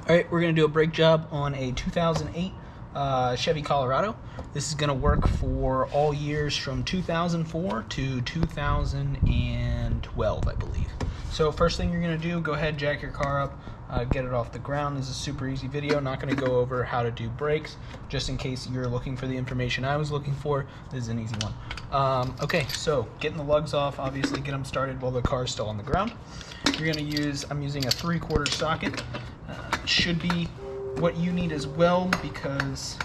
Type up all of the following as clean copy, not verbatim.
Alright, we're going to do a brake job on a 2008 Chevy Colorado. This is going to work for all years from 2004 to 2012, I believe. So first thing you're going to do, go ahead, jack your car up, get it off the ground. This is a super easy video. Not going to go over how to do brakes, just in case you're looking for the information I was looking for. This is an easy one. Okay, so getting the lugs off, obviously get them started while the car is still on the ground. You're going to use, I'm using a 3/4 socket. Should be what you need as well, because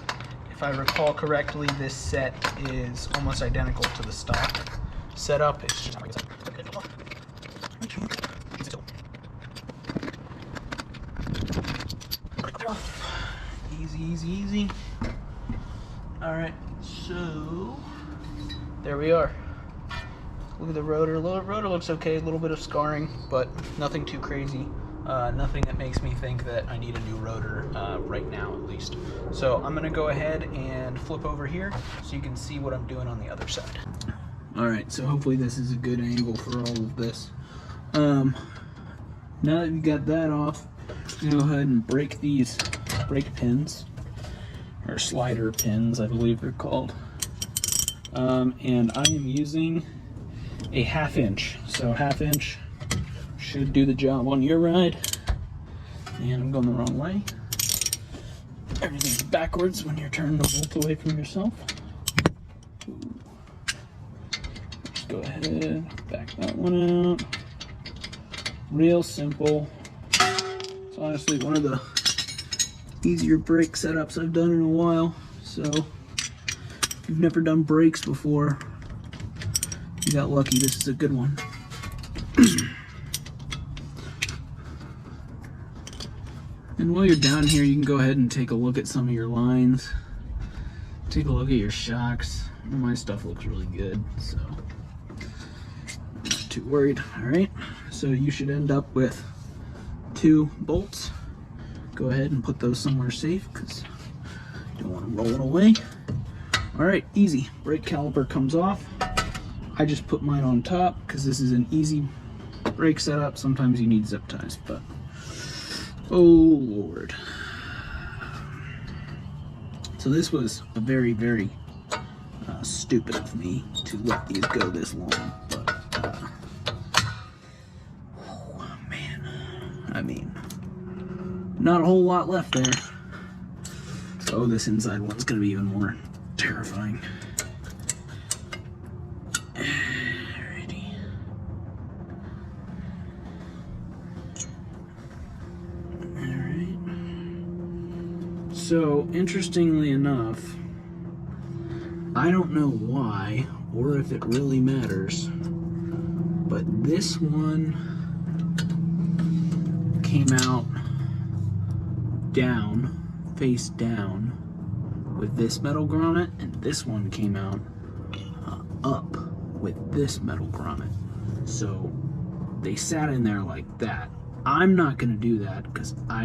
if I recall correctly, this set is almost identical to the stock setup. It's just easy. All right, so there we are. Look at the rotor. The rotor looks okay. A little bit of scarring, but nothing too crazy. Nothing that makes me think that I need a new rotor right now, at least. So I'm going to go ahead and flip over here so you can see what I'm doing on the other side. Alright, so hopefully this is a good angle for all of this. Now that we've got that off, go ahead and break these brake pins, or slider pins, I believe they're called. And I am using a 1/2 inch. So 1/2 inch should do the job on your ride. And I'm going the wrong way. Everything's backwards when you're turning the bolt away from yourself. Just go ahead, back that one out. Real simple. It's honestly one of the easier brake setups I've done in a while. So if you've never done brakes before, you got lucky. This is a good one. And while you're down here, you can go ahead and take a look at some of your lines. Take a look at your shocks. My stuff looks really good, so I'm not too worried. Alright, so you should end up with 2 bolts. Go ahead and put those somewhere safe, because you don't want them rolling away. Alright, easy. Brake caliper comes off. I just put mine on top, because this is an easy brake setup. Sometimes you need zip ties, but oh Lord. So this was a very, very stupid of me to let these go this long, but oh man, I mean, not a whole lot left there. Oh, this inside one's gonna be even more terrifying. So, interestingly enough, I don't know why, or if it really matters, but this one came out down, face down, with this metal grommet, and this one came out up with this metal grommet. So, they sat in there like that. I'm not going to do that, because I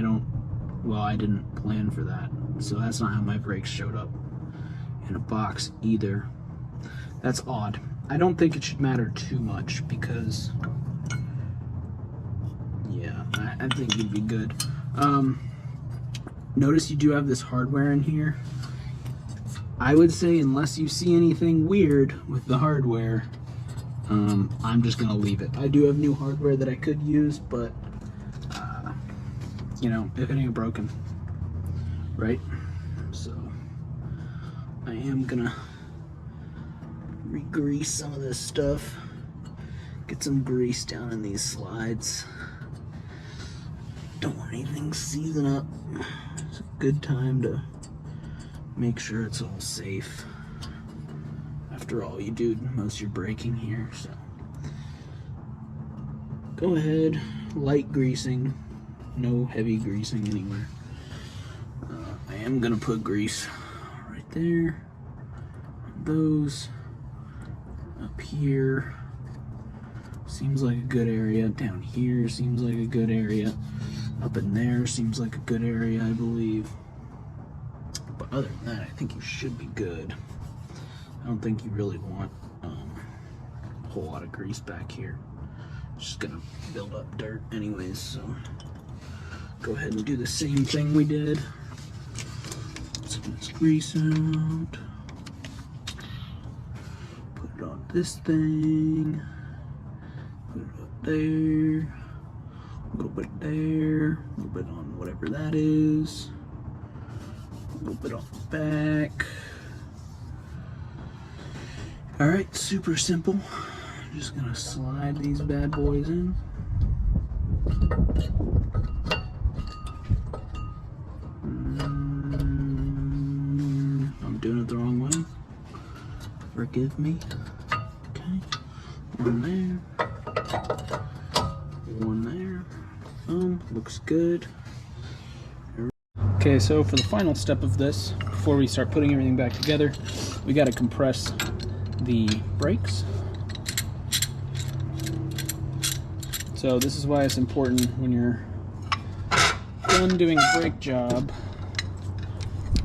didn't plan for that. So that's not how my brakes showed up in a box either. That's odd. I don't think it should matter too much, because yeah, I think you'd be good. Notice you do have this hardware in here. I would say, unless you see anything weird with the hardware, I'm just gonna leave it. I do have new hardware that I could use, but you know, if it ain't broken, right? So I am gonna re-grease some of this stuff, get some grease down in these slides. Don't want anything seizing up. It's a good time to make sure it's all safe. After all, you do most of your braking here, so go ahead, light greasing. No heavy greasing anywhere. I am gonna put grease right there. Those up here seems like a good area. Down here seems like a good area. Up in there seems like a good area, I believe. But other than that, I think you should be good. I don't think you really want a whole lot of grease back here. It's just gonna build up dirt anyways, so go ahead and do the same thing we did. Spin this grease out. Put it on this thing. Put it up there. A little bit there. A little bit on whatever that is. A little bit on the back. Alright, super simple. I'm just gonna slide these bad boys in. I'm doing it the wrong way. Forgive me. Okay. One there. One there. Boom. Looks good. Okay, so for the final step of this, before we start putting everything back together, we gotta compress the brakes. So this is why it's important when you're done doing a brake job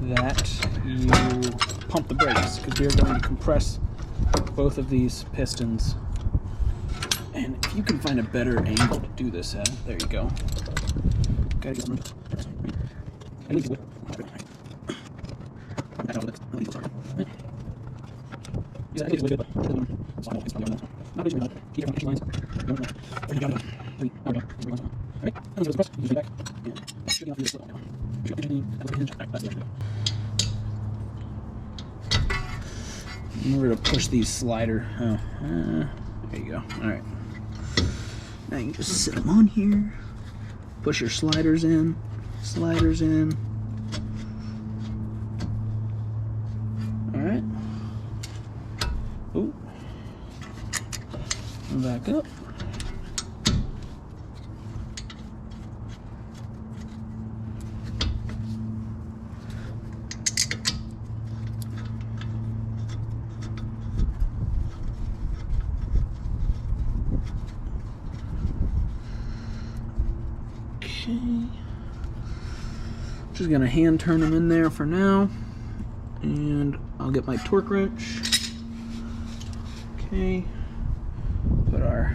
that you pump the brakes, because we are going to compress both of these pistons. And if you can find a better angle to do this at, there you go. Okay. In order to push these slider, there you go. All right. Now you can just sit them on here. Push your sliders in. Sliders in. All right. Ooh. Back up. Okay. Just gonna hand turn them in there for now, and I'll get my torque wrench. Okay. Put our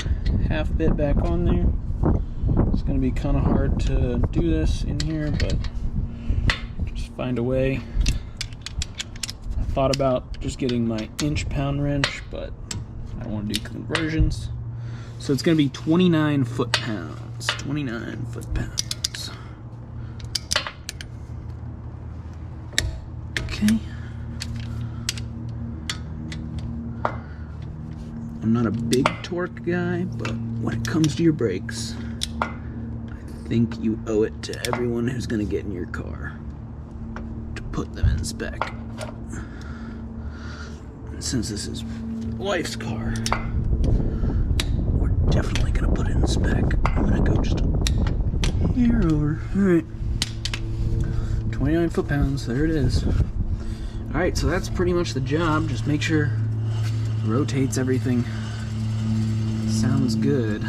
half bit back on there. It's going to be kind of hard to do this in here, but just find a way. I thought about just getting my inch-pound wrench, but I don't want to do conversions. So it's going to be 29 foot-pounds. 29 foot-pounds. Okay. I'm not a big torque guy, but when it comes to your brakes, I think you owe it to everyone who's going to get in your car to put them in spec. And since this is wife's car, we're definitely going to put it in spec. I'm going to go just here over. Alright. 29 foot-pounds. There it is. Alright, so that's pretty much the job. Just make sure rotates everything. Sounds good.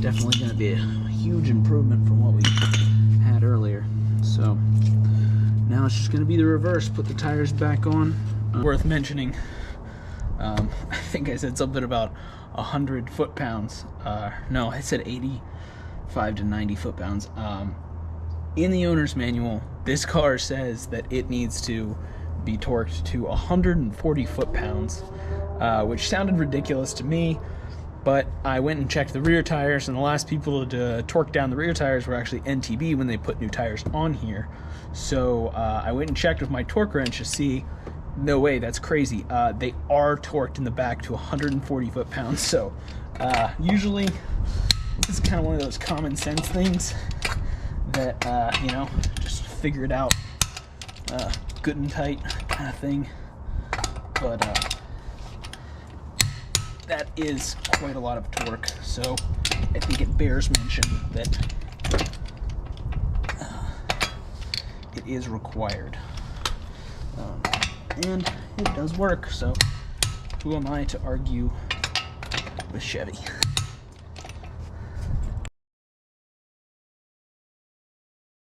Definitely going to be a huge improvement from what we had earlier. So now it's just going to be the reverse. Put the tires back on. Worth mentioning, I think I said something about 100 foot-pounds. No, I said 85 to 90 foot-pounds. In the owner's manual, this car says that it needs to be torqued to 140 foot-pounds, which sounded ridiculous to me, but I went and checked the rear tires, and the last people to torque down the rear tires were actually NTB when they put new tires on here. So I went and checked with my torque wrench to see, no way, that's crazy. They are torqued in the back to 140 foot-pounds, so usually this is kind of one of those common sense things that, you know, just figure it out. Good and tight kind of thing, but that is quite a lot of torque, so I think it bears mention that it is required, and it does work, so who am I to argue with Chevy?